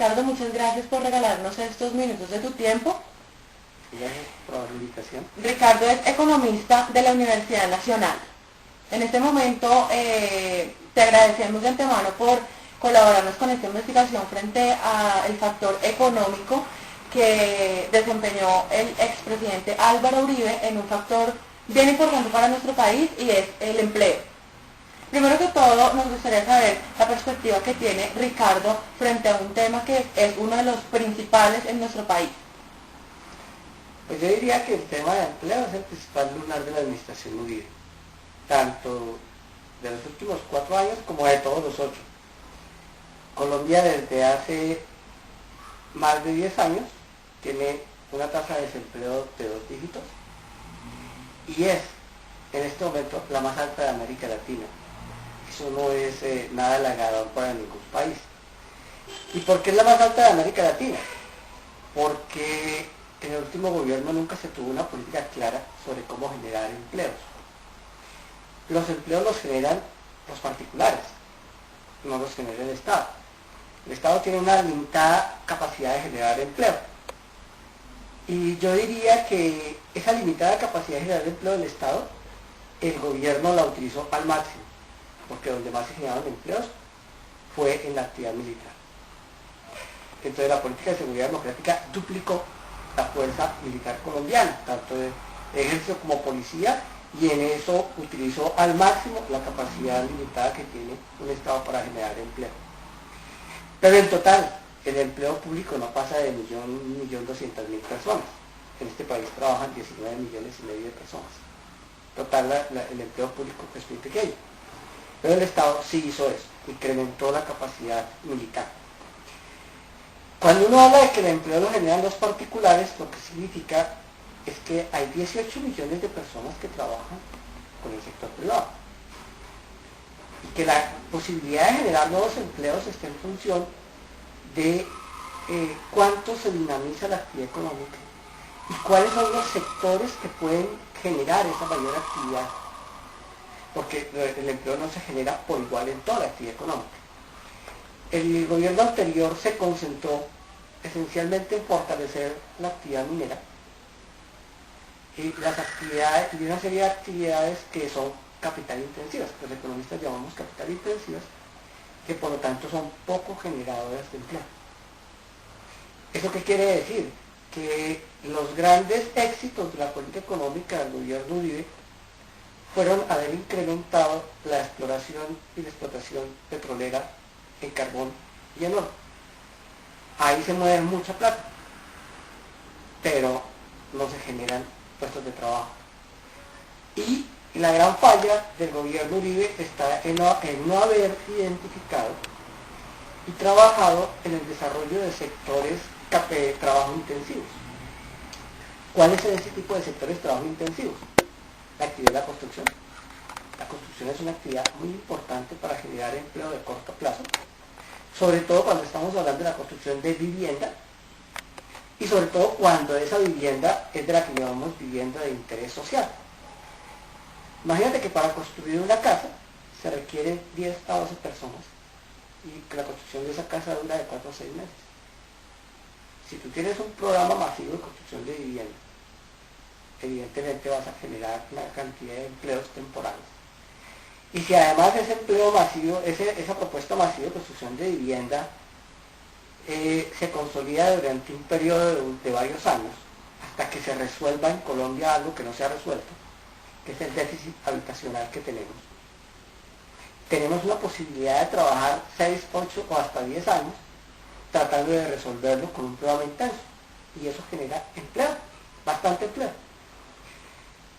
Ricardo, muchas gracias por regalarnos estos minutos de tu tiempo. Gracias por la invitación. Ricardo es economista de la Universidad Nacional. En este momento te agradecemos de antemano por colaborarnos con esta investigación frente al factor económico que desempeñó el expresidente Álvaro Uribe en un factor bien importante para nuestro país, y es el empleo. Primero que todo, nos gustaría saber la perspectiva que tiene Ricardo frente a un tema que es uno de los principales en nuestro país. Pues yo diría que el tema de empleo es el principal lunar de la administración Uribe, tanto de los últimos 4 años como de todos los 8. Colombia desde hace más de 10 años tiene una tasa de desempleo de 2 dígitos y es en este momento la más alta de América Latina. Eso no es nada halagador para ningún país. ¿Y por qué es la más alta de América Latina? Porque en el último gobierno nunca se tuvo una política clara sobre cómo generar empleos. Los empleos los generan los particulares, no los genera el Estado. El Estado tiene una limitada capacidad de generar empleo. Y yo diría que esa limitada capacidad de generar empleo del Estado, el gobierno la utilizó al máximo, porque donde más se generaron empleos fue en la actividad militar. Entonces la política de seguridad democrática duplicó la fuerza militar colombiana, tanto de ejército como policía, y en eso utilizó al máximo la capacidad limitada que tiene un Estado para generar empleo. Pero en total, el empleo público no pasa de 1.200.000 personas. En este país trabajan 19,5 millones de personas. Total, el empleo público es muy pequeño. Pero el Estado sí hizo eso, incrementó la capacidad militar. Cuando uno habla de que el empleo lo generan los particulares, lo que significa es que hay 18 millones de personas que trabajan con el sector privado. Y que la posibilidad de generar nuevos empleos está en función de cuánto se dinamiza la actividad económica y cuáles son los sectores que pueden generar esa mayor actividad. Porque el empleo no se genera por igual en toda la actividad económica. El gobierno anterior se concentró esencialmente en fortalecer la actividad minera y las actividades, y una serie de actividades que son capital intensivas, que los economistas llamamos capital intensivas, que por lo tanto son poco generadoras de empleo. ¿Eso qué quiere decir? Que los grandes éxitos de la política económica del gobierno Uribe fueron haber incrementado la exploración y la explotación petrolera en carbón y en oro. Ahí se mueve mucha plata, pero no se generan puestos de trabajo. Y la gran falla del gobierno Uribe está en no haber identificado y trabajado en el desarrollo de sectores de trabajo intensivos. ¿Cuáles son ese tipo de sectores de trabajo intensivos? La actividad de la construcción. La construcción es una actividad muy importante para generar empleo de corto plazo, sobre todo cuando estamos hablando de la construcción de vivienda, y sobre todo cuando esa vivienda es de la que llamamos vivienda de interés social. Imagínate que para construir una casa se requieren 10 a 12 personas y que la construcción de esa casa dura de 4 a 6 meses. Si tú tienes un programa masivo de construcción de vivienda, evidentemente vas a generar una cantidad de empleos temporales. Y si además ese empleo masivo, esa propuesta masiva de construcción de vivienda se consolida durante un periodo de varios años, hasta que se resuelva en Colombia algo que no se ha resuelto, que es el déficit habitacional que tenemos. Tenemos la posibilidad de trabajar 6, 8 o hasta 10 años tratando de resolverlo con un programa intenso, y eso genera empleo, bastante empleo.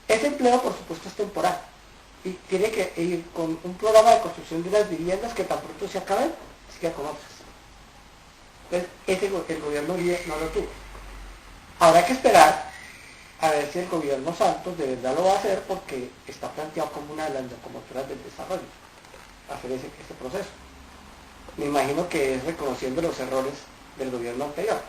Ese empleo, por supuesto, es temporal y tiene que ir con un programa de construcción de unas viviendas que tan pronto se acaben, siga con otras. Entonces, el gobierno Uribe no lo tuvo. Habrá que esperar a ver si el gobierno Santos de verdad lo va a hacer, porque está planteado como una de las locomotoras del desarrollo, hacer ese proceso. Me imagino que es reconociendo los errores del gobierno anterior.